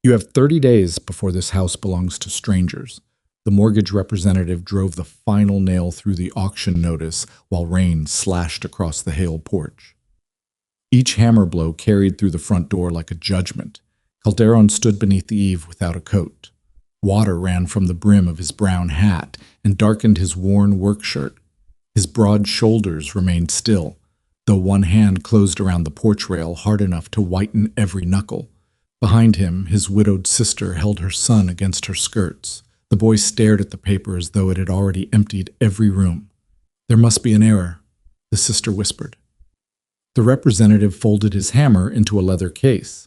You have 30 days before this house belongs to strangers. The mortgage representative drove the final nail through the auction notice while rain slashed across the Hale porch. Each hammer blow carried through the front door like a judgment. Calderon stood beneath the eave without a coat. Water ran from the brim of his brown hat and darkened his worn work shirt. His broad shoulders remained still, though one hand closed around the porch rail hard enough to whiten every knuckle. Behind him, his widowed sister held her son against her skirts. The boy stared at the paper as though it had already emptied every room. "There must be an error," the sister whispered. The representative folded his hammer into a leather case.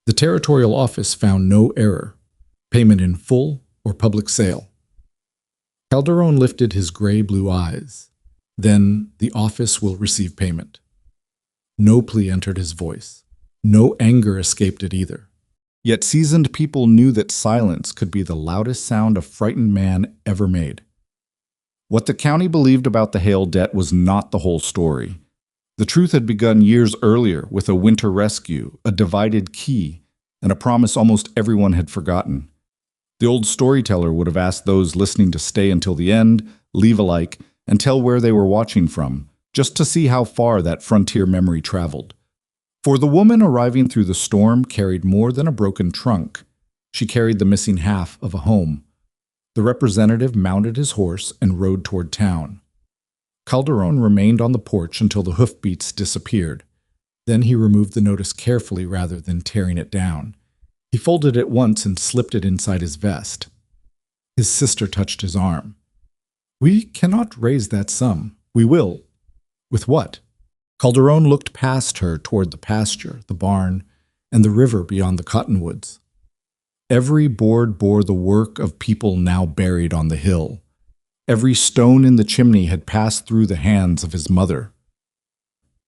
The territorial office found no error. Payment in full or public sale. Calderon lifted his gray-blue eyes. "Then the office will receive payment." No plea entered his voice. No anger escaped it either. Yet seasoned people knew that silence could be the loudest sound a frightened man ever made. What the county believed about the Hale debt was not the whole story. The truth had begun years earlier with a winter rescue, a divided key, and a promise almost everyone had forgotten. The old storyteller would have asked those listening to stay until the end, leave alike, and tell where they were watching from, just to see how far that frontier memory traveled. For the woman arriving through the storm carried more than a broken trunk. She carried the missing half of a home. The representative mounted his horse and rode toward town. Calderon remained on the porch until the hoofbeats disappeared. Then he removed the notice carefully rather than tearing it down. He folded it once and slipped it inside his vest. His sister touched his arm. "We cannot raise that sum. We will." "With what?" Calderon looked past her toward the pasture, the barn, and the river beyond the cottonwoods. Every board bore the work of people now buried on the hill. Every stone in the chimney had passed through the hands of his mother.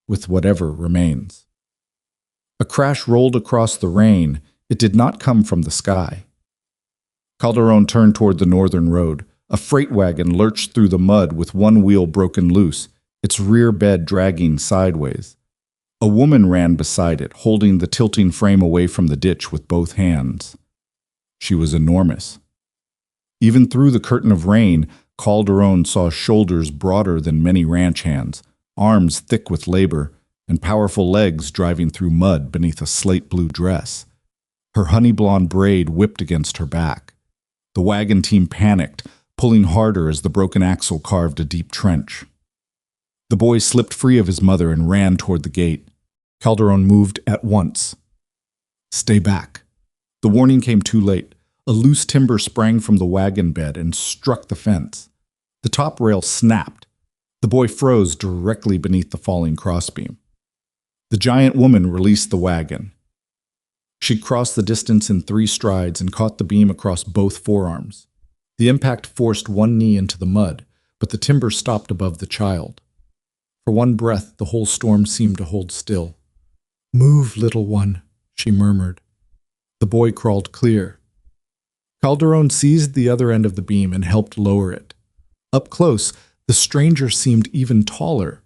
"With whatever remains." A crash rolled across the rain. It did not come from the sky. Calderon turned toward the northern road. A freight wagon lurched through the mud with one wheel broken loose, its rear bed dragging sideways. A woman ran beside it, holding the tilting frame away from the ditch with both hands. She was enormous. Even through the curtain of rain, Calderon saw shoulders broader than many ranch hands, arms thick with labor, and powerful legs driving through mud beneath a slate-blue dress. Her honey-blonde braid whipped against her back. The wagon team panicked, pulling harder as the broken axle carved a deep trench. The boy slipped free of his mother and ran toward the gate. Calderon moved at once. "Stay back." The warning came too late. A loose timber sprang from the wagon bed and struck the fence. The top rail snapped. The boy froze directly beneath the falling crossbeam. The giant woman released the wagon. She crossed the distance in 3 strides and caught the beam across both forearms. The impact forced one knee into the mud, but the timber stopped above the child. For one breath, the whole storm seemed to hold still. "Move, little one," she murmured. The boy crawled clear. Calderon seized the other end of the beam and helped lower it. Up close, the stranger seemed even taller.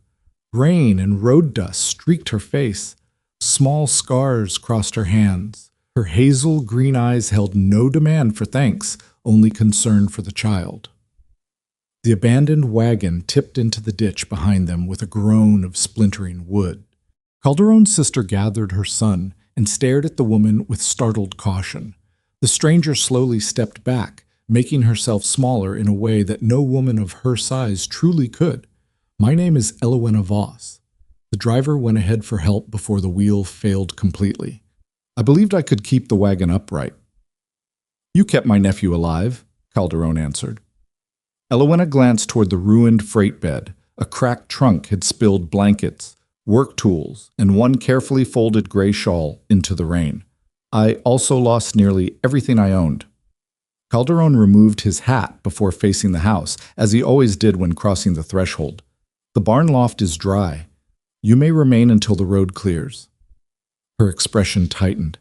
Rain and road dust streaked her face. Small scars crossed her hands. Her hazel green eyes held no demand for thanks, only concern for the child. The abandoned wagon tipped into the ditch behind them with a groan of splintering wood. Calderon's sister gathered her son and stared at the woman with startled caution. The stranger slowly stepped back, making herself smaller in a way that no woman of her size truly could. "My name is Elowenna Voss." The driver went ahead for help before the wheel failed completely. "I believed I could keep the wagon upright." "You kept my nephew alive," Calderon answered. Elowenna glanced toward the ruined freight bed. A cracked trunk had spilled blankets, work tools, and one carefully folded gray shawl into the rain. "I also lost nearly everything I owned." Calderon removed his hat before facing the house, as he always did when crossing the threshold. "The barn loft is dry. You may remain until the road clears." Her expression tightened.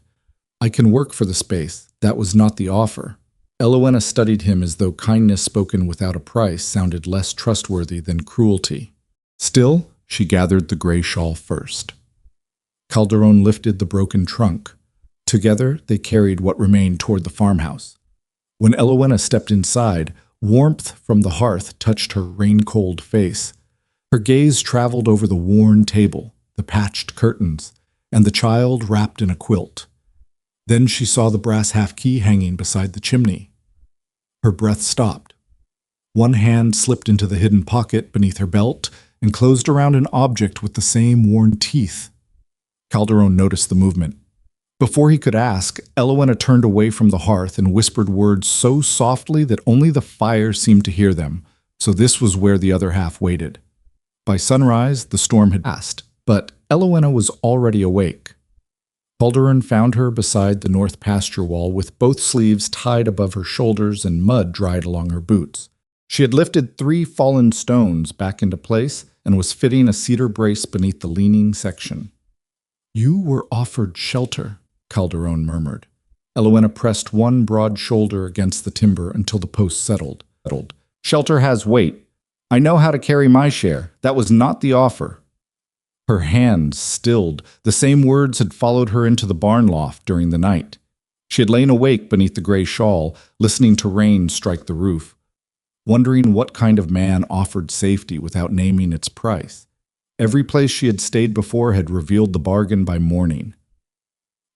"I can work for the space. That was not the offer." Elowenna studied him as though kindness spoken without a price sounded less trustworthy than cruelty. Still, she gathered the gray shawl first. Calderon lifted the broken trunk. Together, they carried what remained toward the farmhouse. When Elowenna stepped inside, warmth from the hearth touched her rain-cold face. Her gaze traveled over the worn table, the patched curtains, and the child wrapped in a quilt. Then she saw the brass half-key hanging beside the chimney. Her breath stopped. One hand slipped into the hidden pocket beneath her belt and closed around an object with the same worn teeth. Calderon noticed the movement. Before he could ask, Elowenna turned away from the hearth and whispered words so softly that only the fire seemed to hear them, so this was where the other half waited. By sunrise, the storm had passed, but Elowenna was already awake. Calderon found her beside the north pasture wall with both sleeves tied above her shoulders and mud dried along her boots. She had lifted 3 fallen stones back into place and was fitting a cedar brace beneath the leaning section. "You were offered shelter," Calderon murmured. Elowenna pressed one broad shoulder against the timber until the post settled. "Shelter has weight. I know how to carry my share. That was not the offer." Her hands stilled. The same words had followed her into the barn loft during the night. She had lain awake beneath the gray shawl, listening to rain strike the roof, wondering what kind of man offered safety without naming its price. Every place she had stayed before had revealed the bargain by morning.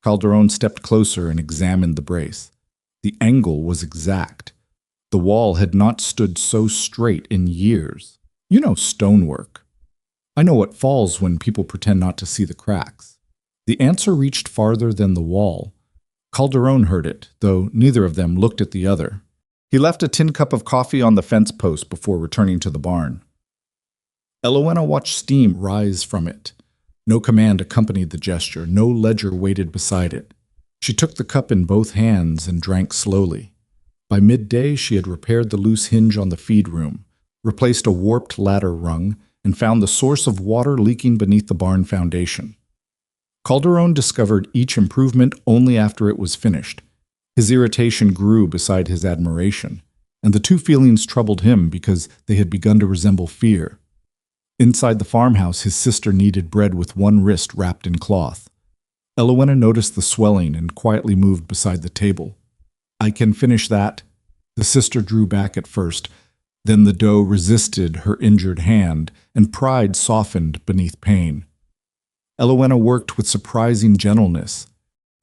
Calderon stepped closer and examined the brace. The angle was exact. The wall had not stood so straight in years. You know stonework. I know what falls when people pretend not to see the cracks. The answer reached farther than the wall. Calderon heard it, though neither of them looked at the other. He left a tin cup of coffee on the fence post before returning to the barn. Elowenna watched steam rise from it. No command accompanied the gesture, no ledger waited beside it. She took the cup in both hands and drank slowly. By midday, she had repaired the loose hinge on the feed room, replaced a warped ladder rung, and found the source of water leaking beneath the barn foundation. Calderon discovered each improvement only after it was finished. His irritation grew beside his admiration, and the two feelings troubled him because they had begun to resemble fear. Inside the farmhouse, his sister kneaded bread with one wrist wrapped in cloth. Elowenna noticed the swelling and quietly moved beside the table. "I can finish that." The sister drew back at first. Then the dough resisted her injured hand, and pride softened beneath pain. Elowenna worked with surprising gentleness.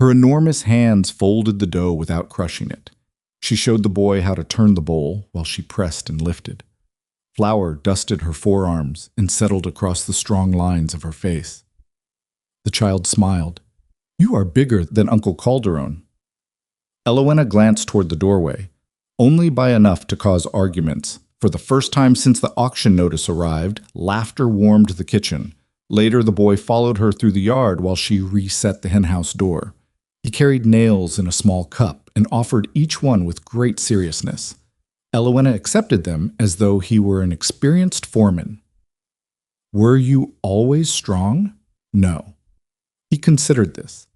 Her enormous hands folded the dough without crushing it. She showed the boy how to turn the bowl while she pressed and lifted. Flour dusted her forearms and settled across the strong lines of her face. The child smiled. "You are bigger than Uncle Calderon." Elowenna glanced toward the doorway, only by enough to cause arguments. For the first time since the auction notice arrived, laughter warmed the kitchen. Later, the boy followed her through the yard while she reset the henhouse door. He carried nails in a small cup and offered each one with great seriousness. Elowenna accepted them as though he were an experienced foreman. "Were you always strong?" "No." He considered this.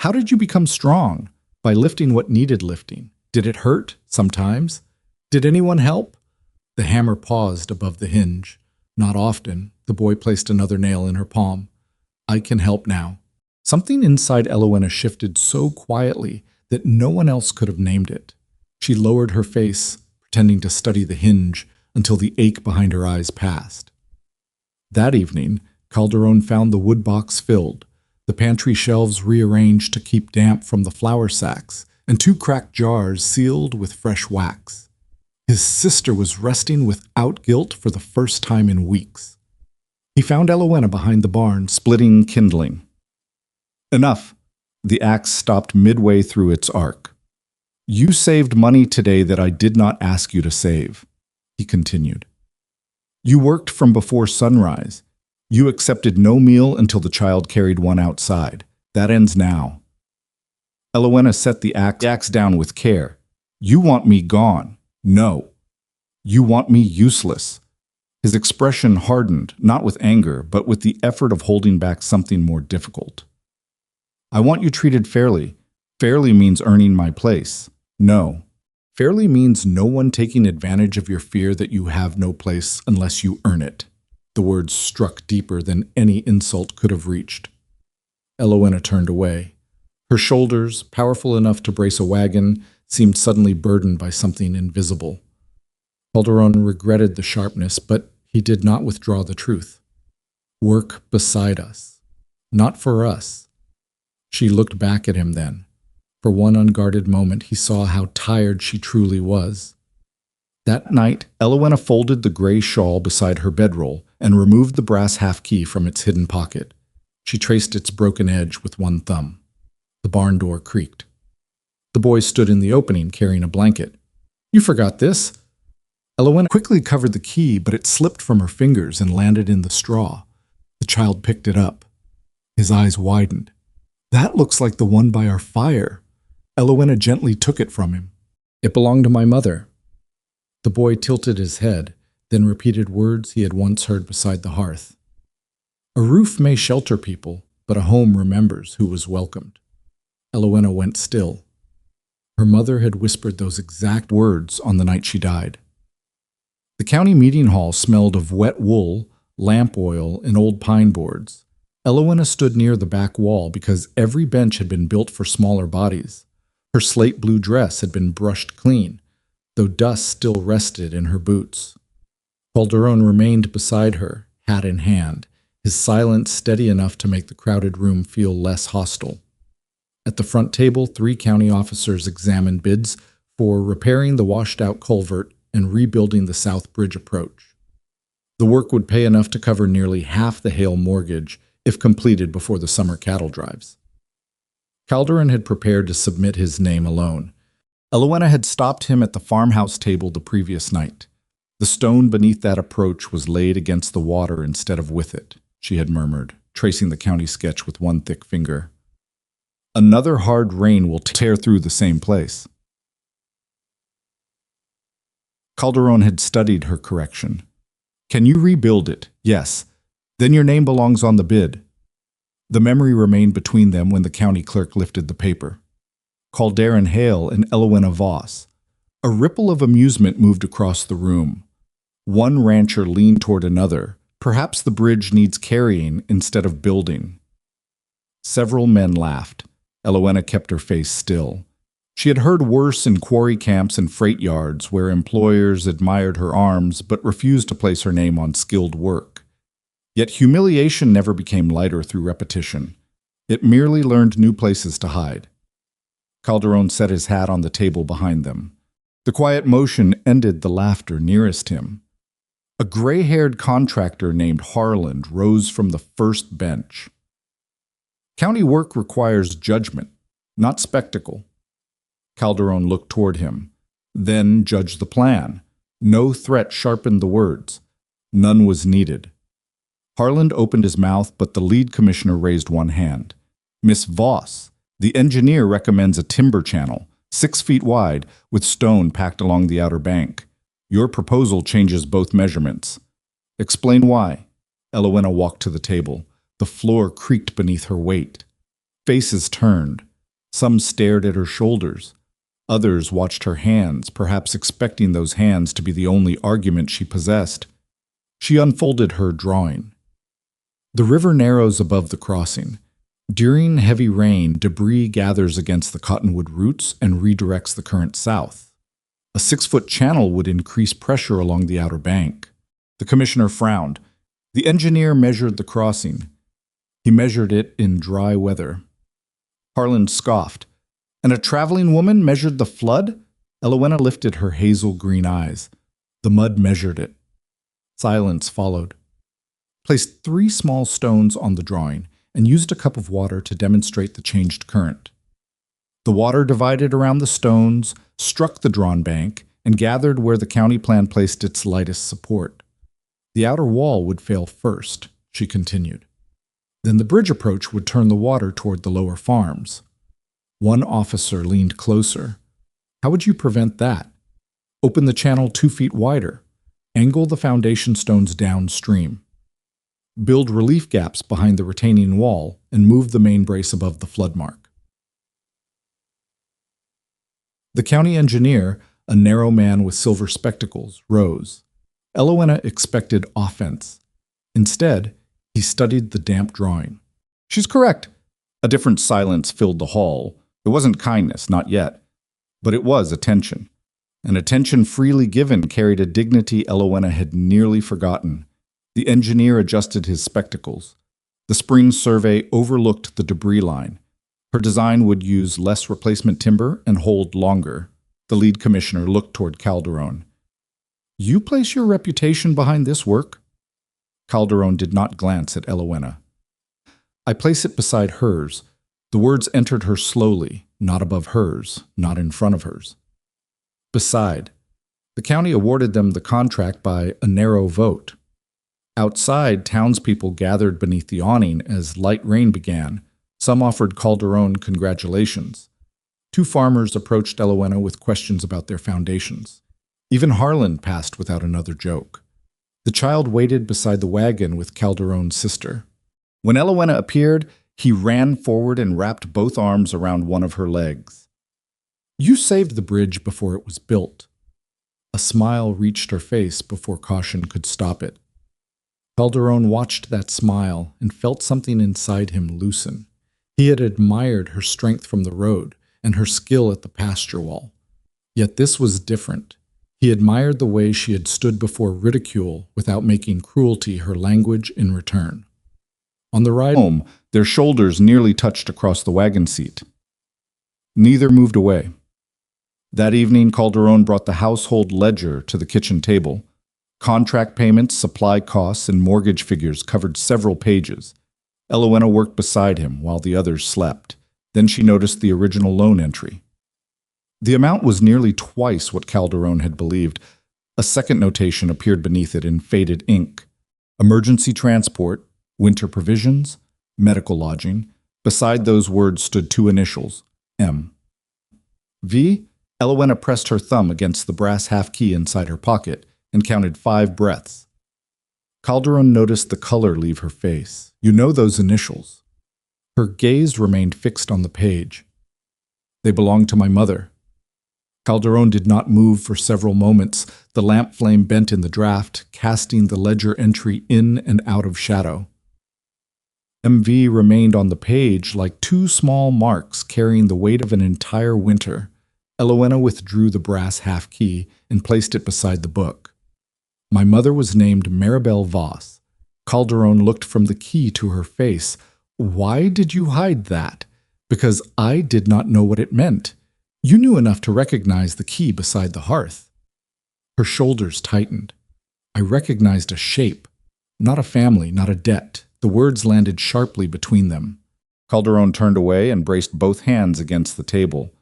"How did you become strong?" "By lifting what needed lifting." "Did it hurt? Sometimes." "Did anyone help?" The hammer paused above the hinge. "Not often." The boy placed another nail in her palm. "I can help now." Something inside Elowenna shifted so quietly that no one else could have named it. She lowered her face, pretending to study the hinge until the ache behind her eyes passed. That evening, Calderon found the wood box filled, the pantry shelves rearranged to keep damp from the flour sacks, and 2 cracked jars sealed with fresh wax. His sister was resting without guilt for the first time in weeks. He found Elowenna behind the barn, splitting kindling. "Enough." The axe stopped midway through its arc. "You saved money today that I did not ask you to save," he continued. "You worked from before sunrise. You accepted no meal until the child carried one outside. That ends now." Elowenna set the axe down with care. "You want me gone. No. You want me useless." His expression hardened, not with anger, but with the effort of holding back something more difficult. "I want you treated fairly. Fairly means earning my place. No. Fairly means no one taking advantage of your fear that you have no place unless you earn it." The words struck deeper than any insult could have reached. Elowenna turned away. Her shoulders, powerful enough to brace a wagon, seemed suddenly burdened by something invisible. Calderon regretted the sharpness, but he did not withdraw the truth. Work beside us. Not for us. She looked back at him then. For one unguarded moment, he saw how tired she truly was. That night, Elowenna folded the gray shawl beside her bedroll and removed the brass half-key from its hidden pocket. She traced its broken edge with one thumb. The barn door creaked. The boy stood in the opening, carrying a blanket. "You forgot this." Elowenna quickly covered the key, but it slipped from her fingers and landed in the straw. The child picked it up. His eyes widened. "That looks like the one by our fire." Elowenna gently took it from him. "It belonged to my mother." The boy tilted his head, then repeated words he had once heard beside the hearth. "A roof may shelter people, but a home remembers who was welcomed." Elowenna went still. Her mother had whispered those exact words on the night she died. The county meeting hall smelled of wet wool, lamp oil, and old pine boards. Elowenna stood near the back wall because every bench had been built for smaller bodies. Her slate blue dress had been brushed clean, though dust still rested in her boots. Calderon remained beside her, hat in hand, his silence steady enough to make the crowded room feel less hostile. At the front table, 3 county officers examined bids for repairing the washed-out culvert and rebuilding the South Bridge approach. The work would pay enough to cover nearly half the Hale mortgage if completed before the summer cattle drives. Calderon had prepared to submit his name alone. Elowenna had stopped him at the farmhouse table the previous night. The stone beneath that approach was laid against the water instead of with it, she had murmured, tracing the county sketch with one thick finger. Another hard rain will tear through the same place. Calderon had studied her correction. "Can you rebuild it? Yes. Then your name belongs on the bid." The memory remained between them when the county clerk lifted the paper. Calderon Hale and Elowenna Voss. A ripple of amusement moved across the room. One rancher leaned toward another. Perhaps the bridge needs carrying instead of building. Several men laughed. Elowenna kept her face still. She had heard worse in quarry camps and freight yards where employers admired her arms but refused to place her name on skilled work. Yet humiliation never became lighter through repetition. It merely learned new places to hide. Calderon set his hat on the table behind them. The quiet motion ended the laughter nearest him. A gray-haired contractor named Harland rose from the first bench. "County work requires judgment, not spectacle." Calderon looked toward him. "Then judge the plan." No threat sharpened the words. None was needed. Harland opened his mouth, but the lead commissioner raised one hand. "Miss Voss, the engineer recommends a timber channel, 6 feet wide, with stone packed along the outer bank. Your proposal changes both measurements." "Explain why." Elowenna walked to the table. The floor creaked beneath her weight. Faces turned. Some stared at her shoulders. Others watched her hands, perhaps expecting those hands to be the only argument she possessed. She unfolded her drawing. The river narrows above the crossing. During heavy rain, debris gathers against the cottonwood roots and redirects the current south. A 6-foot channel would increase pressure along the outer bank. The commissioner frowned. The engineer measured the crossing. He measured it in dry weather. Harland scoffed. "And a traveling woman measured the flood?" Elowenna lifted her hazel-green eyes. "The mud measured it." Silence followed. Placed 3 small stones on the drawing and used a cup of water to demonstrate the changed current. The water divided around the stones, struck the drawn bank, and gathered where the county plan placed its lightest support. "The outer wall would fail first," she continued. "Then the bridge approach would turn the water toward the lower farms." One officer leaned closer. "How would you prevent that?" "Open the channel 2 feet wider. Angle the foundation stones downstream. Build relief gaps behind the retaining wall and move the main brace above the flood mark." The county engineer, a narrow man with silver spectacles, rose. Elowenna expected offense. Instead, he studied the damp drawing. "She's correct. A different silence filled the hall. It wasn't kindness, not yet, but it was attention. And attention freely given carried a dignity Elowenna had nearly forgotten. The engineer adjusted his spectacles. The spring survey overlooked the debris line. Her design would use less replacement timber and hold longer. The lead commissioner looked toward Calderon. You place your reputation behind this work? Calderon did not glance at Elowenna. I place it beside hers. The words entered her slowly, not above hers, not in front of hers. Beside, the county awarded them the contract by a narrow vote. Outside, townspeople gathered beneath the awning as light rain began. Some offered Calderon congratulations. 2 farmers approached Elowenna with questions about their foundations. Even Harlan passed without another joke. The child waited beside the wagon with Calderon's sister. When Elowenna appeared, he ran forward and wrapped both arms around one of her legs. You saved the bridge before it was built. A smile reached her face before caution could stop it. Calderon watched that smile and felt something inside him loosen. He had admired her strength from the road and her skill at the pasture wall. Yet this was different. He admired the way she had stood before ridicule without making cruelty her language in return. On the ride home, their shoulders nearly touched across the wagon seat. Neither moved away. That evening, Calderon brought the household ledger to the kitchen table. Contract payments, supply costs, and mortgage figures covered several pages. Elowenna worked beside him while the others slept. Then she noticed the original loan entry. The amount was nearly twice what Calderon had believed. A second notation appeared beneath it in faded ink. Emergency transport, winter provisions, medical lodging. Beside those words stood 2 initials, M. V. Elowenna pressed her thumb against the brass half key inside her pocket and counted 5 breaths. Calderon noticed the color leave her face. You know those initials. Her gaze remained fixed on the page. They belong to my mother. Calderon did not move for several moments. The lamp flame bent in the draft, casting the ledger entry in and out of shadow. MV remained on the page like 2 small marks carrying the weight of an entire winter. Elowenna withdrew the brass half key and placed it beside the book. My mother was named Elowenna Voss. Calderon looked from the key to her face. Why did you hide that? Because I did not know what it meant. You knew enough to recognize the key beside the hearth. Her shoulders tightened. I recognized a shape, not a family, not a debt. The words landed sharply between them. Calderon turned away and braced both hands against the table.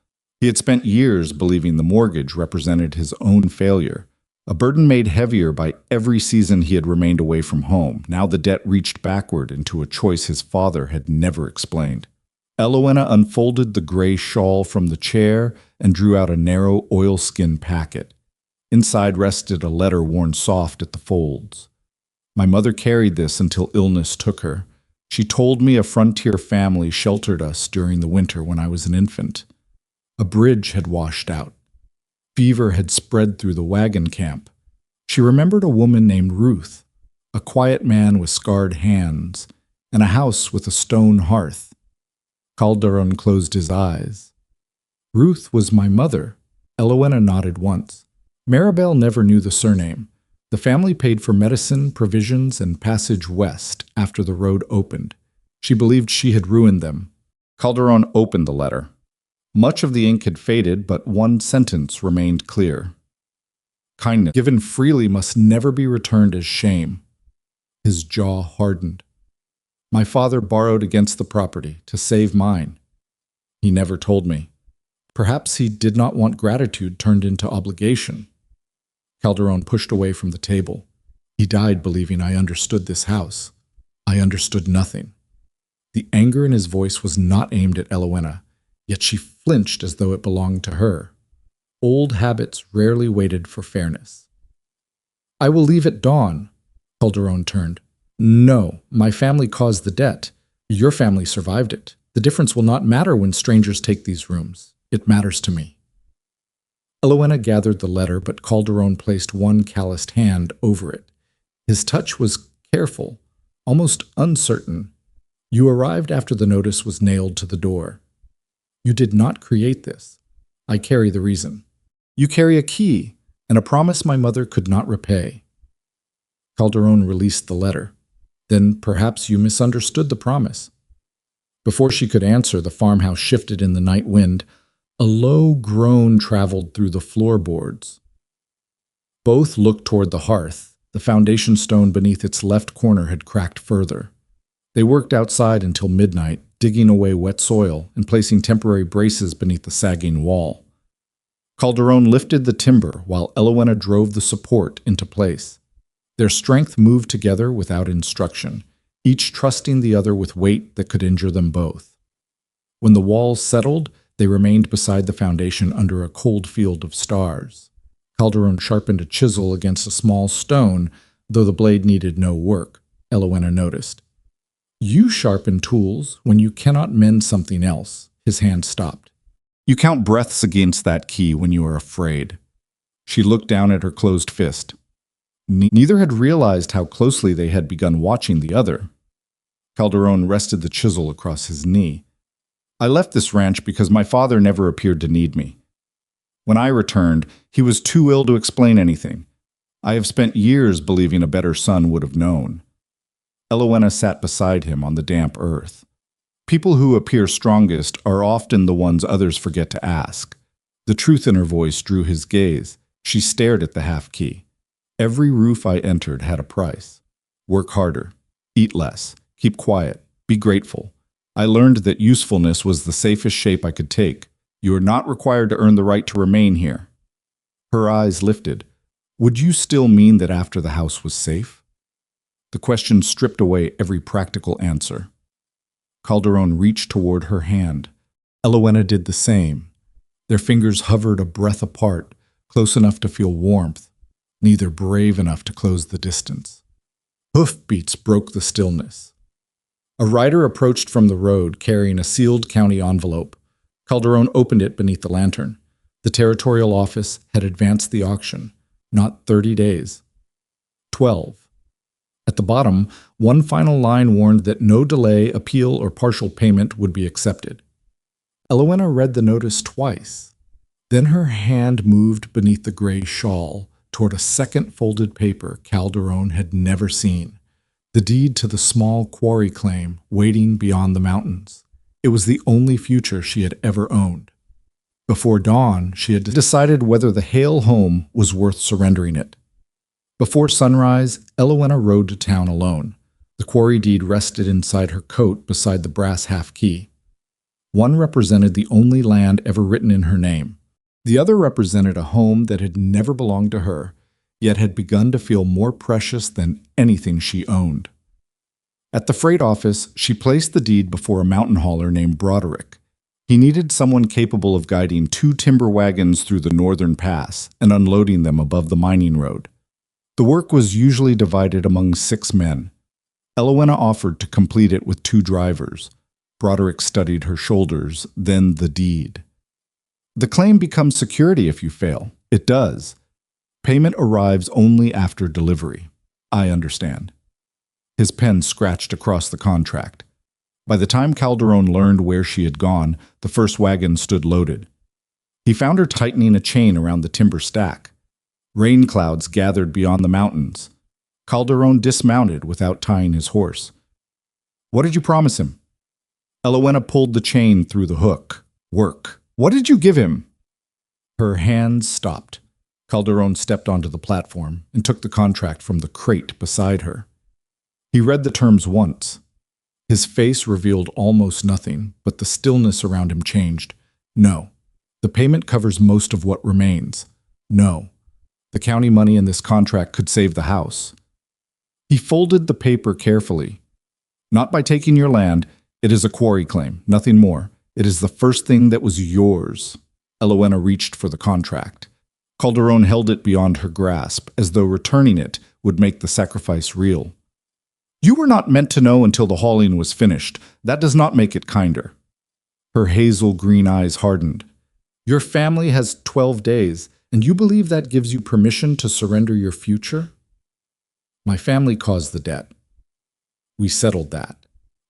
He had spent years believing the mortgage represented his own failure, a burden made heavier by every season he had remained away from home. Now the debt reached backward into a choice his father had never explained. Elowenna unfolded the gray shawl from the chair and drew out a narrow oilskin packet. Inside rested a letter worn soft at the folds. My mother carried this until illness took her. She told me a frontier family sheltered us during the winter when I was an infant. A bridge had washed out. Fever had spread through the wagon camp. She remembered a woman named Ruth, a quiet man with scarred hands, and a house with a stone hearth. Calderon closed his eyes. Ruth was my mother. Elowenna nodded once. Maribel never knew the surname. The family paid for medicine, provisions, and passage west after the road opened. She believed she had ruined them. Calderon opened the letter. Much of the ink had faded, but one sentence remained clear. Kindness given freely must never be returned as shame. His jaw hardened. My father borrowed against the property to save mine. He never told me. Perhaps he did not want gratitude turned into obligation. Calderon pushed away from the table. He died believing I understood this house. I understood nothing. The anger in his voice was not aimed at Elowenna, yet she flinched as though it belonged to her. Old habits rarely waited for fairness. I will leave at dawn. Calderon turned. No, my family caused the debt. Your family survived it. The difference will not matter when strangers take these rooms. It matters to me. Elowenna gathered the letter, but Calderon placed one calloused hand over it. His touch was careful, almost uncertain. You arrived after the notice was nailed to the door. You did not create this. I carry the reason. You carry a key and a promise my mother could not repay. Calderon released the letter. Then perhaps you misunderstood the promise. Before she could answer, the farmhouse shifted in the night wind. A low groan traveled through the floorboards. Both looked toward the hearth. The foundation stone beneath its left corner had cracked further. They worked outside until midnight, digging away wet soil and placing temporary braces beneath the sagging wall. Calderon lifted the timber while Elowenna drove the support into place. Their strength moved together without instruction, each trusting the other with weight that could injure them both. When the walls settled, they remained beside the foundation under a cold field of stars. Calderon sharpened a chisel against a small stone, though the blade needed no work, Elowenna noticed. You sharpen tools when you cannot mend something else. His hand stopped. You count breaths against that key when you are afraid. She looked down at her closed fist. Neither had realized how closely they had begun watching the other. Calderon rested the chisel across his knee. I left this ranch because my father never appeared to need me. When I returned, he was too ill to explain anything. I have spent years believing a better son would have known. Elowenna sat beside him on the damp earth. People who appear strongest are often the ones others forget to ask. The truth in her voice drew his gaze. She stared at the half-key. Every roof I entered had a price. Work harder. Eat less. Keep quiet. Be grateful. I learned that usefulness was the safest shape I could take. You are not required to earn the right to remain here. Her eyes lifted. Would you still mean that after the house was safe? The question stripped away every practical answer. Calderon reached toward her hand. Elowenna did the same. Their fingers hovered a breath apart, close enough to feel warmth, neither brave enough to close the distance. Hoofbeats broke the stillness. A rider approached from the road carrying a sealed county envelope. Calderon opened it beneath the lantern. The territorial office had advanced the auction, not 30 days. 12. At the bottom, one final line warned that no delay, appeal, or partial payment would be accepted. Elowenna read the notice twice. Then her hand moved beneath the gray shawl toward a second folded paper Calderon had never seen. The deed to the small quarry claim waiting beyond the mountains. It was the only future she had ever owned. Before dawn, she had decided whether the Hale home was worth surrendering it. Before sunrise, Elowenna rode to town alone. The quarry deed rested inside her coat beside the brass half-key. One represented the only land ever written in her name. The other represented a home that had never belonged to her, yet had begun to feel more precious than anything she owned. At the freight office, she placed the deed before a mountain hauler named Broderick. He needed someone capable of guiding 2 timber wagons through the northern pass and unloading them above the mining road. The work was usually divided among 6 men. Elowenna offered to complete it with 2 drivers. Broderick studied her shoulders, then the deed. The claim becomes security if you fail. It does. Payment arrives only after delivery. I understand. His pen scratched across the contract. By the time Calderon learned where she had gone, the first wagon stood loaded. He found her tightening a chain around the timber stack. Rain clouds gathered beyond the mountains. Calderon dismounted without tying his horse. What did you promise him? Elowenna pulled the chain through the hook. Work. What did you give him? Her hands stopped. Calderon stepped onto the platform and took the contract from the crate beside her. He read the terms once. His face revealed almost nothing, but the stillness around him changed. No. The payment covers most of what remains. No. The county money in this contract could save the house. He folded the paper carefully. Not by taking your land. It is a quarry claim, nothing more. It is the first thing that was yours. Elowenna reached for the contract. Calderon held it beyond her grasp, as though returning it would make the sacrifice real. You were not meant to know until the hauling was finished. That does not make it kinder. Her hazel green eyes hardened. Your family has 12 days, and you believe that gives you permission to surrender your future? My family caused the debt. We settled that.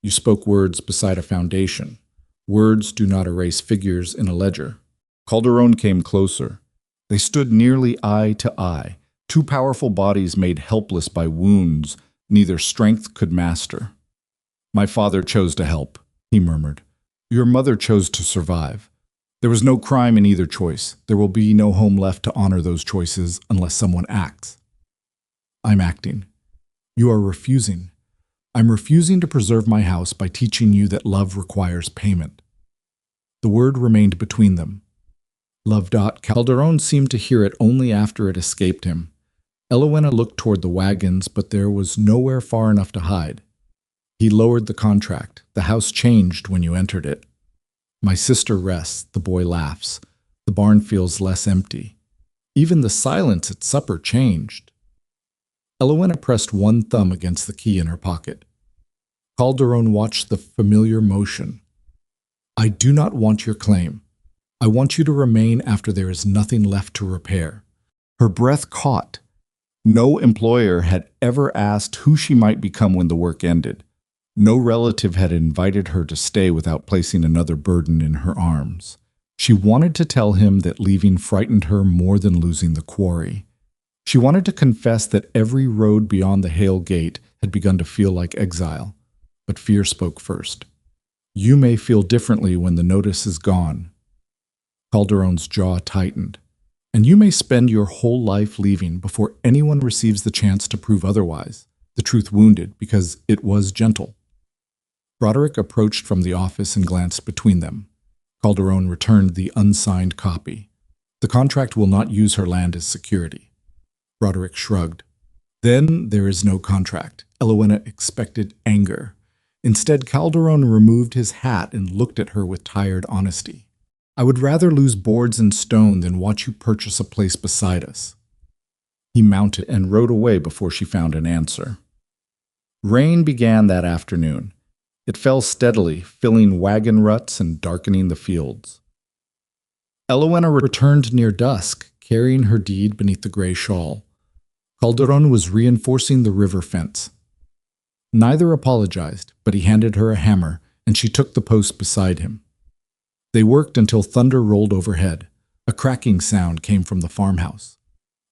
You spoke words beside a foundation. Words do not erase figures in a ledger. Calderon came closer. They stood nearly eye to eye, two powerful bodies made helpless by wounds neither strength could master. My father chose to help, he murmured. Your mother chose to survive. There was no crime in either choice. There will be no home left to honor those choices unless someone acts. I'm acting. You are refusing. I'm refusing to preserve my house by teaching you that love requires payment. The word remained between them. Love. Calderon seemed to hear it only after it escaped him. Elowenna looked toward the wagons, but there was nowhere far enough to hide. He lowered the contract. The house changed when you entered it. My sister rests, the boy laughs. The barn feels less empty. Even the silence at supper changed. Elowenna pressed one thumb against the key in her pocket. Calderon watched the familiar motion. I do not want your claim. I want you to remain after there is nothing left to repair. Her breath caught. No employer had ever asked who she might become when the work ended. No relative had invited her to stay without placing another burden in her arms. She wanted to tell him that leaving frightened her more than losing the quarry. She wanted to confess that every road beyond the Hale gate had begun to feel like exile. But fear spoke first. You may feel differently when the notice is gone. Calderon's jaw tightened. And you may spend your whole life leaving before anyone receives the chance to prove otherwise. The truth wounded because it was gentle. Broderick approached from the office and glanced between them. Calderon returned the unsigned copy. The contract will not use her land as security. Broderick shrugged. Then there is no contract. Elowenna expected anger. Instead, Calderon removed his hat and looked at her with tired honesty. I would rather lose boards and stone than watch you purchase a place beside us. He mounted and rode away before she found an answer. Rain began that afternoon. It fell steadily, filling wagon ruts and darkening the fields. Elowenna returned near dusk, carrying her deed beneath the gray shawl. Calderon was reinforcing the river fence. Neither apologized, but he handed her a hammer, and she took the post beside him. They worked until thunder rolled overhead. A cracking sound came from the farmhouse.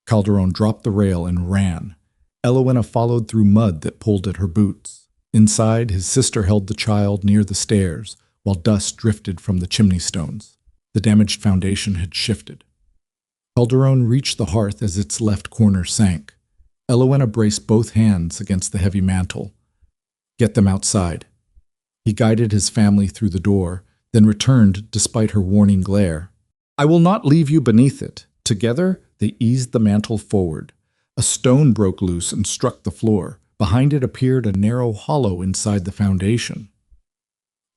Calderon dropped the rail and ran. Elowenna followed through mud that pulled at her boots. Inside, his sister held the child near the stairs, while dust drifted from the chimney stones. The damaged foundation had shifted. Calderon reached the hearth as its left corner sank. Elowenna braced both hands against the heavy mantel. Get them outside. He guided his family through the door, then returned despite her warning glare. I will not leave you beneath it. Together, they eased the mantle forward. A stone broke loose and struck the floor. Behind it appeared a narrow hollow inside the foundation.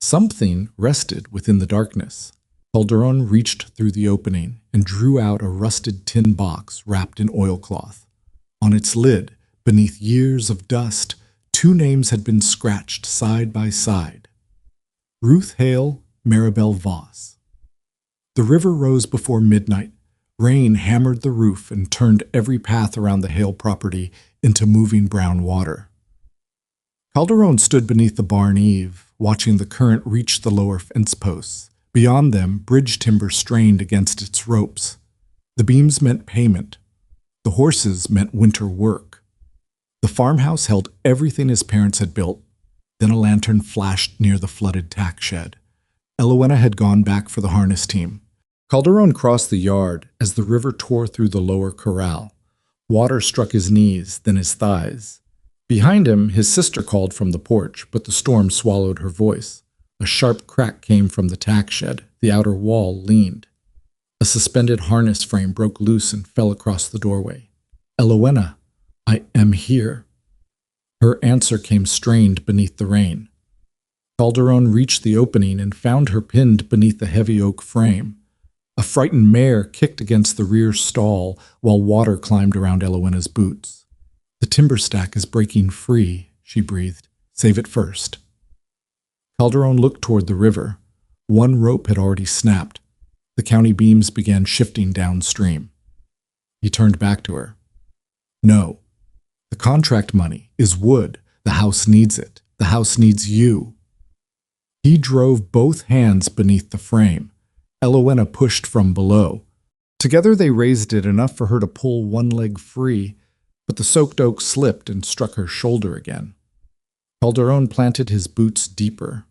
Something rested within the darkness. Calderon reached through the opening and drew out a rusted tin box wrapped in oilcloth. On its lid, beneath years of dust, two names had been scratched side by side. Ruth Hale, Maribel Voss. The river rose before midnight. Rain hammered the roof and turned every path around the Hale property into moving brown water. Calderon stood beneath the barn eave, watching the current reach the lower fence posts. Beyond them, bridge timber strained against its ropes. The beams meant payment. The horses meant winter work. The farmhouse held everything his parents had built. Then a lantern flashed near the flooded tack shed. Elowenna had gone back for the harness team. Calderon crossed the yard as the river tore through the lower corral. Water struck his knees, then his thighs. Behind him, his sister called from the porch, but the storm swallowed her voice. A sharp crack came from the tack shed. The outer wall leaned. A suspended harness frame broke loose and fell across the doorway. Elowenna, I am here. Her answer came strained beneath the rain. Calderon reached the opening and found her pinned beneath the heavy oak frame. A frightened mare kicked against the rear stall while water climbed around Elowenna's boots. The timber stack is breaking free, she breathed. Save it first. Calderon looked toward the river. One rope had already snapped. The county beams began shifting downstream. He turned back to her. No. The contract money is wood. The house needs it. The house needs you. He drove both hands beneath the frame. Elowenna pushed from below. Together they raised it enough for her to pull one leg free, but the soaked oak slipped and struck her shoulder again. Calderon planted his boots deeper.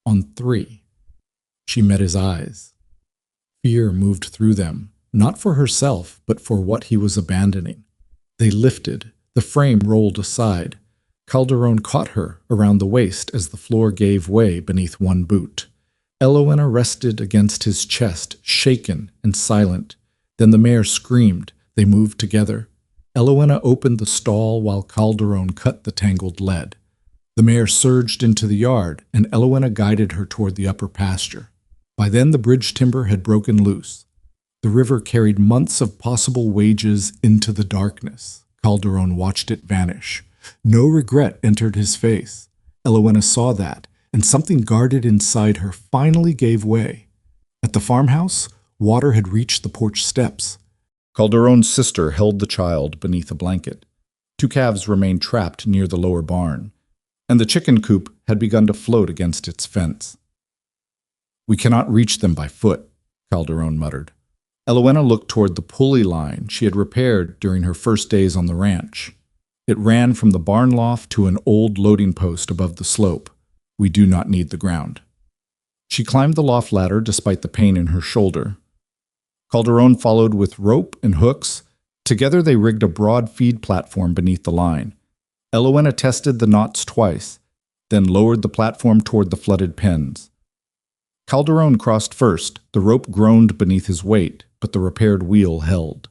On 3. She met his eyes. Fear moved through them, not for herself, but for what he was abandoning. They lifted. The frame rolled aside. Calderon caught her around the waist as the floor gave way beneath one boot. Elowenna rested against his chest, shaken and silent. Then the mare screamed. They moved together. Elowenna opened the stall while Calderon cut the tangled lead. The mare surged into the yard, and Elowenna guided her toward the upper pasture. By then the bridge timber had broken loose. The river carried months of possible wages into the darkness. Calderon watched it vanish. No regret entered his face. Elowenna saw that, and something guarded inside her finally gave way. At the farmhouse, water had reached the porch steps. Calderon's sister held the child beneath a blanket. 2 calves remained trapped near the lower barn, and the chicken coop had begun to float against its fence. "We cannot reach them by foot," Calderon muttered. Elowenna looked toward the pulley line she had repaired during her first days on the ranch. It ran from the barn loft to an old loading post above the slope. "We do not need the ground." She climbed the loft ladder despite the pain in her shoulder. Calderon followed with rope and hooks. Together they rigged a broad feed platform beneath the line. Elowenna tested the knots twice, then lowered the platform toward the flooded pens. Calderon crossed first. The rope groaned beneath his weight, but the repaired wheel held.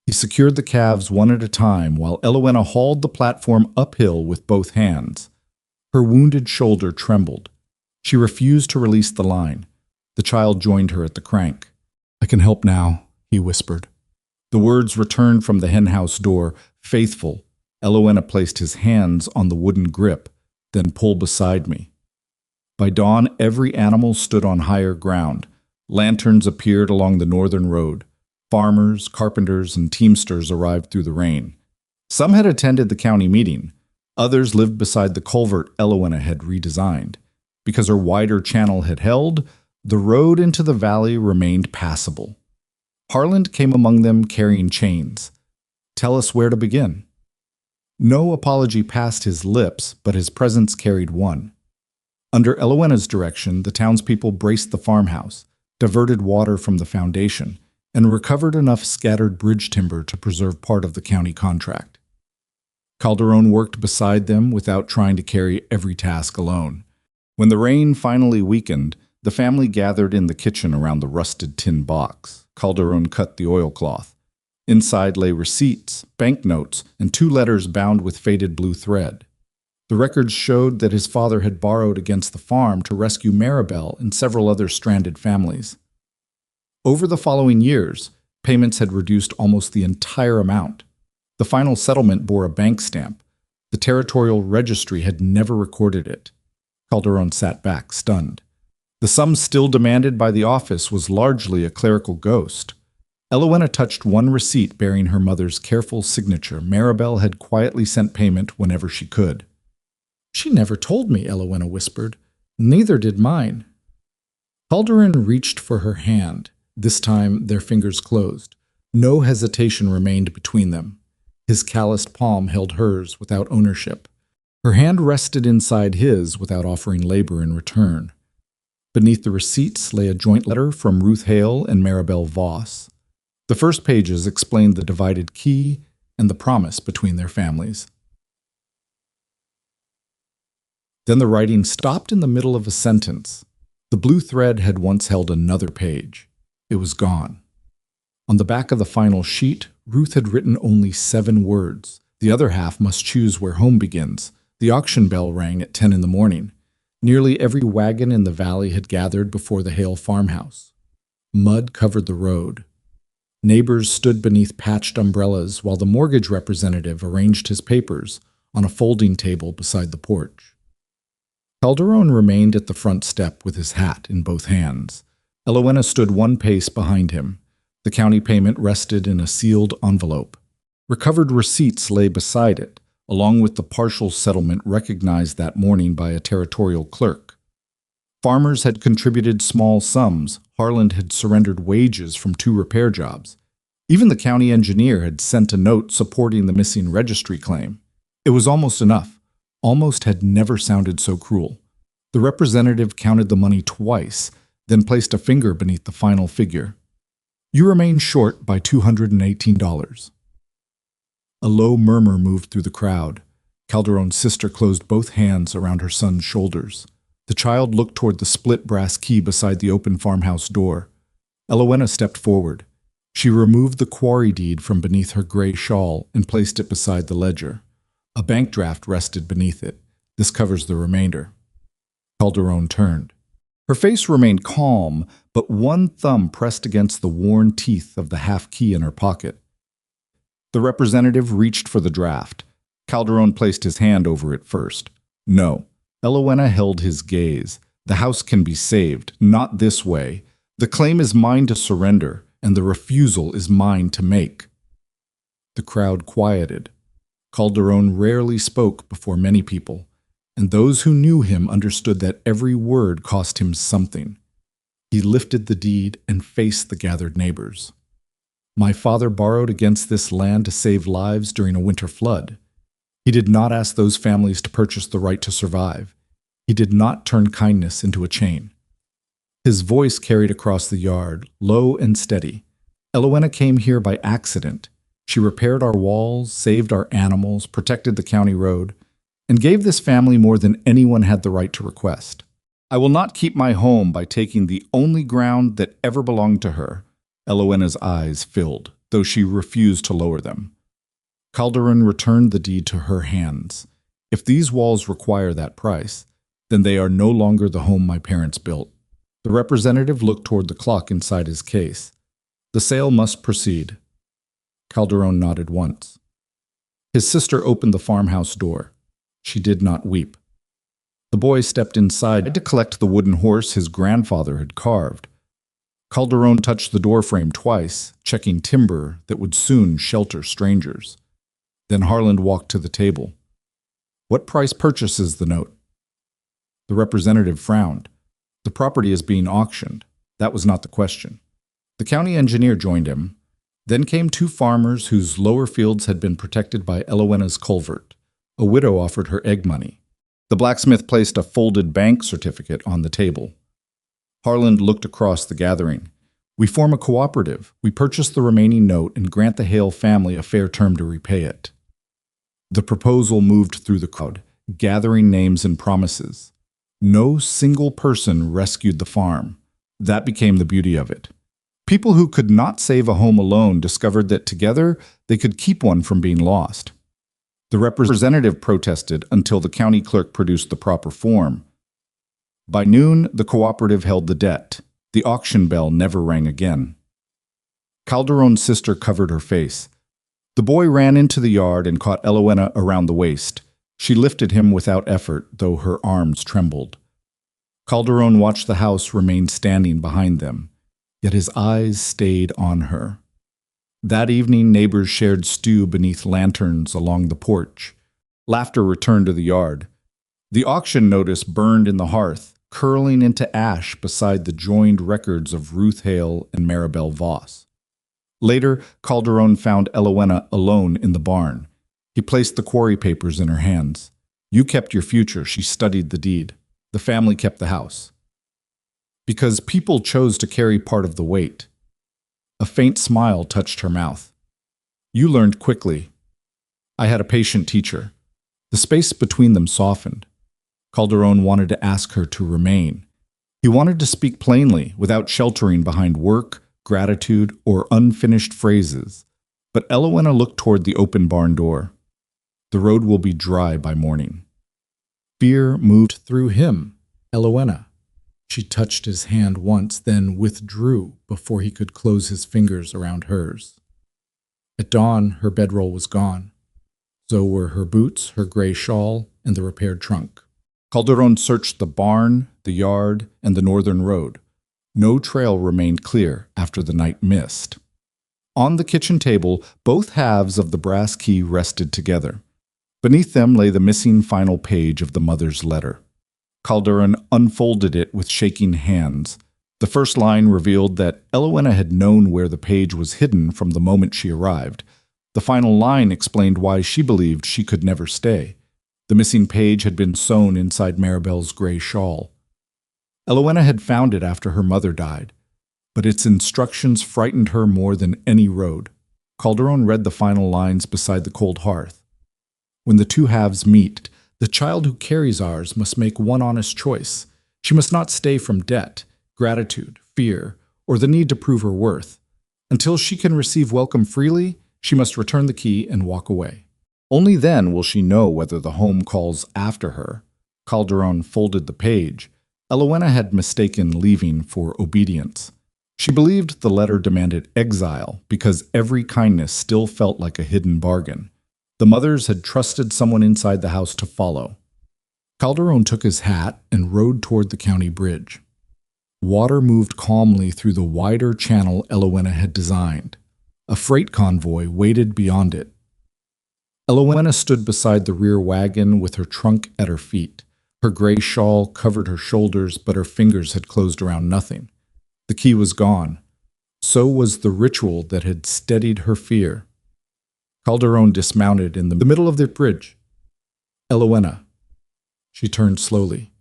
He secured the calves one at a time while Elowenna hauled the platform uphill with both hands. Her wounded shoulder trembled. She refused to release the line. The child joined her at the crank. "I can help now," he whispered. The words returned from the henhouse door, faithful. Elowenna placed his hands on the wooden grip, then pull beside me. By dawn, every animal stood on higher ground. Lanterns appeared along the northern road. Farmers, carpenters, and teamsters arrived through the rain. Some had attended the county meeting. Others lived beside the culvert Elowenna had redesigned. Because her wider channel had held, the road into the valley remained passable. Harland came among them carrying chains. "Tell us where to begin." No apology passed his lips, but his presence carried one. Under Elowenna's direction, the townspeople braced the farmhouse, diverted water from the foundation, and recovered enough scattered bridge timber to preserve part of the county contract. Calderon worked beside them without trying to carry every task alone. When the rain finally weakened, the family gathered in the kitchen around the rusted tin box. Calderon cut the oilcloth. Inside lay receipts, banknotes, and 2 letters bound with faded blue thread. The records showed that his father had borrowed against the farm to rescue Maribel and several other stranded families. Over the following years, payments had reduced almost the entire amount. The final settlement bore a bank stamp. The territorial registry had never recorded it. Calderon sat back, stunned. The sum still demanded by the office was largely a clerical ghost. Elowenna touched one receipt bearing her mother's careful signature. Maribel had quietly sent payment whenever she could. "She never told me," Elowenna whispered. "Neither did mine." Calderon reached for her hand. This time their fingers closed. No hesitation remained between them. His calloused palm held hers without ownership. Her hand rested inside his without offering labor in return. Beneath the receipts lay a joint letter from Ruth Hale and Maribel Voss. The first pages explained the divided key and the promise between their families. Then the writing stopped in the middle of a sentence. The blue thread had once held another page. It was gone. On the back of the final sheet, Ruth had written only 7 words. The other half must choose where home begins. The auction bell rang at 10 in the morning. Nearly every wagon in the valley had gathered before the Hale farmhouse. Mud covered the road. Neighbors stood beneath patched umbrellas while the mortgage representative arranged his papers on a folding table beside the porch. Calderon remained at the front step with his hat in both hands. Elowenna stood one pace behind him. The county payment rested in a sealed envelope. Recovered receipts lay beside it, along with the partial settlement recognized that morning by a territorial clerk. Farmers had contributed small sums. Harland had surrendered wages from 2 repair jobs. Even the county engineer had sent a note supporting the missing registry claim. It was almost enough. Almost had never sounded so cruel. The representative counted the money twice, then placed a finger beneath the final figure. You remain short by $218. A low murmur moved through the crowd. Calderon's sister closed both hands around her son's shoulders. The child looked toward the split brass key beside the open farmhouse door. Elowenna stepped forward. She removed the quarry deed from beneath her gray shawl and placed it beside the ledger. A bank draft rested beneath it. This covers the remainder. Calderon turned. Her face remained calm, but one thumb pressed against the worn teeth of the half-key in her pocket. The representative reached for the draft. Calderon placed his hand over it first. No. Elowenna held his gaze. The house can be saved, not this way. The claim is mine to surrender, and the refusal is mine to make. The crowd quieted. Calderon rarely spoke before many people, and those who knew him understood that every word cost him something. He lifted the deed and faced the gathered neighbors. My father borrowed against this land to save lives during a winter flood. He did not ask those families to purchase the right to survive. He did not turn kindness into a chain. His voice carried across the yard, low and steady. Elowenna came here by accident. She repaired our walls, saved our animals, protected the county road, and gave this family more than anyone had the right to request. I will not keep my home by taking the only ground that ever belonged to her. Elowenna's eyes filled, though she refused to lower them. Calderon returned the deed to her hands. If these walls require that price, then they are no longer the home my parents built. The representative looked toward the clock inside his case. The sale must proceed. Calderon nodded once. His sister opened the farmhouse door. She did not weep. The boy stepped inside to collect the wooden horse his grandfather had carved. Calderon touched the doorframe twice, checking timber that would soon shelter strangers. Then Harland walked to the table. What price purchases the note? The representative frowned. The property is being auctioned. That was not the question. The county engineer joined him. Then came 2 farmers whose lower fields had been protected by Elowenna's culvert. A widow offered her egg money. The blacksmith placed a folded bank certificate on the table. Harland looked across the gathering. We form a cooperative. We purchase the remaining note and grant the Hale family a fair term to repay it. The proposal moved through the crowd, gathering names and promises. No single person rescued the farm. That became the beauty of it. People who could not save a home alone discovered that together they could keep one from being lost. The representative protested until the county clerk produced the proper form. By noon, the cooperative held the debt. The auction bell never rang again. Calderon's sister covered her face. The boy ran into the yard and caught Elowenna around the waist. She lifted him without effort, though her arms trembled. Calderon watched the house remain standing behind them, yet his eyes stayed on her. That evening, neighbors shared stew beneath lanterns along the porch. Laughter returned to the yard. The auction notice burned in the hearth, curling into ash beside the joined records of Ruth Hale and Elowenna Voss. Later, Calderon found Elowenna alone in the barn. He placed the quarry papers in her hands. You kept your future, she studied the deed. The family kept the house. Because people chose to carry part of the weight. A faint smile touched her mouth. You learned quickly. I had a patient teacher. The space between them softened. Calderon wanted to ask her to remain. He wanted to speak plainly, without sheltering behind work, gratitude, or unfinished phrases. But Elowenna looked toward the open barn door. The road will be dry by morning. Fear moved through him. Elowenna. She touched his hand once, then withdrew before he could close his fingers around hers. At dawn, her bedroll was gone. So were her boots, her gray shawl, and the repaired trunk. Calderon searched the barn, the yard, and the northern road. No trail remained clear after the night mist. On the kitchen table, both halves of the brass key rested together. Beneath them lay the missing final page of the mother's letter. Calderon unfolded it with shaking hands. The first line revealed that Elowenna had known where the page was hidden from the moment she arrived. The final line explained why she believed she could never stay. The missing page had been sewn inside Maribel's gray shawl. Elowenna had found it after her mother died, but its instructions frightened her more than any road. Calderon read the final lines beside the cold hearth. When the two halves meet, the child who carries ours must make one honest choice. She must not stay from debt, gratitude, fear, or the need to prove her worth. Until she can receive welcome freely, she must return the key and walk away. Only then will she know whether the home calls after her. Calderon folded the page. Elowenna had mistaken leaving for obedience. She believed the letter demanded exile because every kindness still felt like a hidden bargain. The mothers had trusted someone inside the house to follow. Calderon took his hat and rode toward the county bridge. Water moved calmly through the wider channel Elowenna had designed. A freight convoy waited beyond it. Elowenna stood beside the rear wagon with her trunk at her feet. Her gray shawl covered her shoulders, but her fingers had closed around nothing. The key was gone. So was the ritual that had steadied her fear. Calderon dismounted in the middle of the bridge. Elowenna. She turned slowly.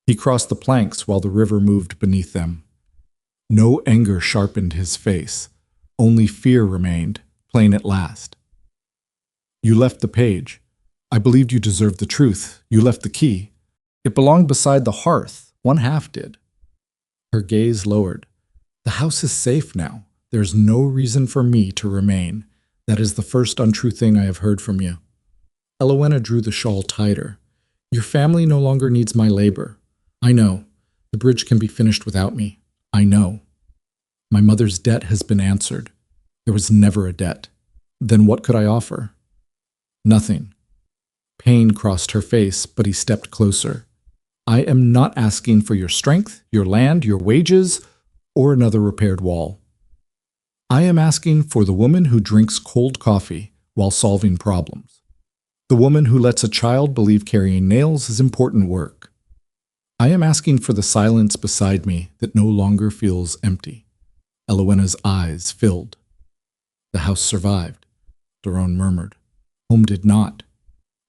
He crossed the planks while the river moved beneath them. No anger sharpened his face. Only fear remained, plain at last. You left the page. I believed you deserved the truth. You left the key. It belonged beside the hearth. One half did. Her gaze lowered. The house is safe now. There is no reason for me to remain. That is the first untrue thing I have heard from you. Elowenna drew the shawl tighter. Your family no longer needs my labor. I know. The bridge can be finished without me. I know. My mother's debt has been answered. There was never a debt. Then what could I offer? Nothing. Pain crossed her face, but he stepped closer. I am not asking for your strength, your land, your wages, or another repaired wall. I am asking for the woman who drinks cold coffee while solving problems. The woman who lets a child believe carrying nails is important work. I am asking for the silence beside me that no longer feels empty. Elowenna's eyes filled. The house survived, Calderon murmured. Home did not.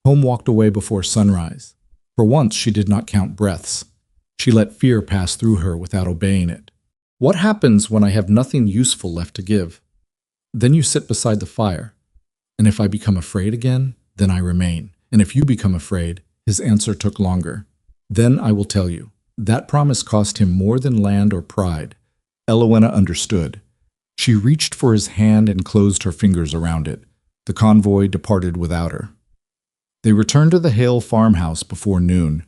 Home walked away before sunrise. For once, she did not count breaths. She let fear pass through her without obeying it. What happens when I have nothing useful left to give? Then you sit beside the fire. And if I become afraid again, then I remain. And if you become afraid, his answer took longer. Then I will tell you. That promise cost him more than land or pride. Elowenna understood. She reached for his hand and closed her fingers around it. The convoy departed without her. They returned to the Hale farmhouse before noon.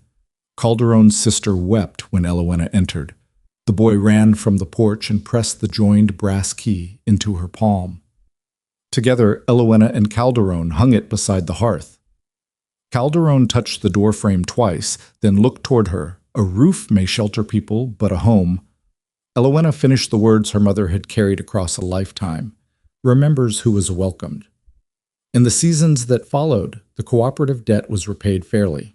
Calderon's sister wept when Elowenna entered. The boy ran from the porch and pressed the joined brass key into her palm. Together, Elowenna and Calderon hung it beside the hearth. Calderon touched the doorframe twice, then looked toward her. A roof may shelter people, but a home. Elowenna finished the words her mother had carried across a lifetime. Remembers who was welcomed. In the seasons that followed, the cooperative debt was repaid fairly.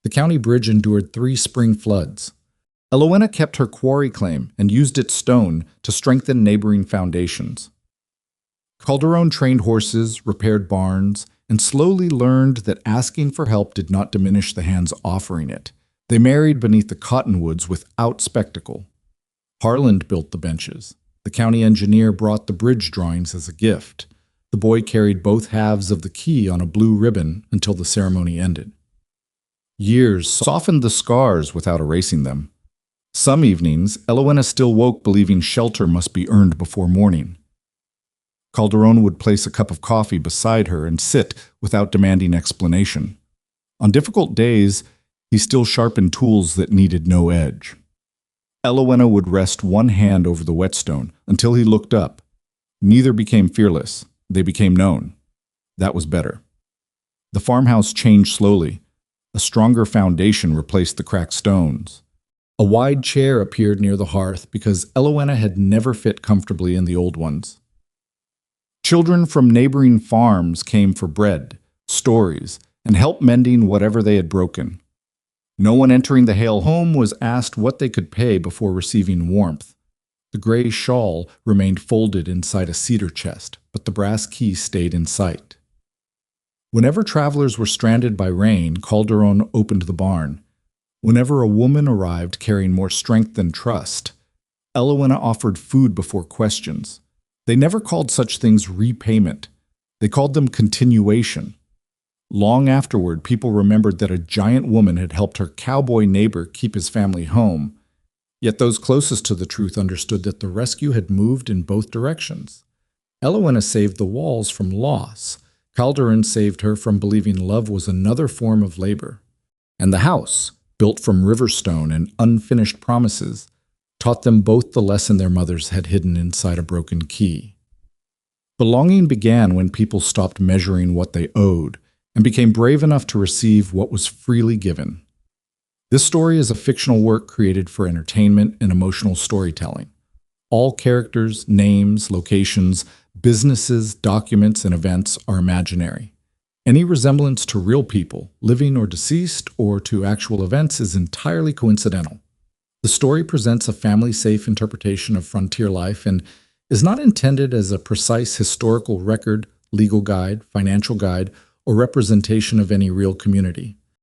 The county bridge endured 3 spring floods. Elowenna kept her quarry claim and used its stone to strengthen neighboring foundations. Calderon trained horses, repaired barns, and slowly learned that asking for help did not diminish the hands offering it. They married beneath the cottonwoods without spectacle. Harland built the benches. The county engineer brought the bridge drawings as a gift. The boy carried both halves of the key on a blue ribbon until the ceremony ended. Years softened the scars without erasing them. Some evenings, Elowenna still woke believing shelter must be earned before morning. Calderon would place a cup of coffee beside her and sit without demanding explanation. On difficult days, he still sharpened tools that needed no edge. Elowenna would rest one hand over the whetstone until he looked up. Neither became fearless. They became known. That was better. The farmhouse changed slowly. A stronger foundation replaced the cracked stones. A wide chair appeared near the hearth because Elowenna had never fit comfortably in the old ones. Children from neighboring farms came for bread, stories, and help mending whatever they had broken. No one entering the Hale home was asked what they could pay before receiving warmth. The gray shawl remained folded inside a cedar chest, but the brass key stayed in sight. Whenever travelers were stranded by rain, Calderon opened the barn. Whenever a woman arrived carrying more strength than trust, Elowenna offered food before questions. They never called such things repayment. They called them continuation. Long afterward, people remembered that a giant woman had helped her cowboy neighbor keep his family home. Yet those closest to the truth understood that the rescue had moved in both directions. Elowenna saved the walls from loss. Calderon saved her from believing love was another form of labor. And the house, built from river stone and unfinished promises, taught them both the lesson their mothers had hidden inside a broken key. Belonging began when people stopped measuring what they owed and became brave enough to receive what was freely given. This story is a fictional work created for entertainment and emotional storytelling. All characters, names, locations, businesses, documents, and events are imaginary. Any resemblance to real people, living or deceased, or to actual events is entirely coincidental. The story presents a family-safe interpretation of frontier life and is not intended as a precise historical record, legal guide, financial guide, or representation of any real community.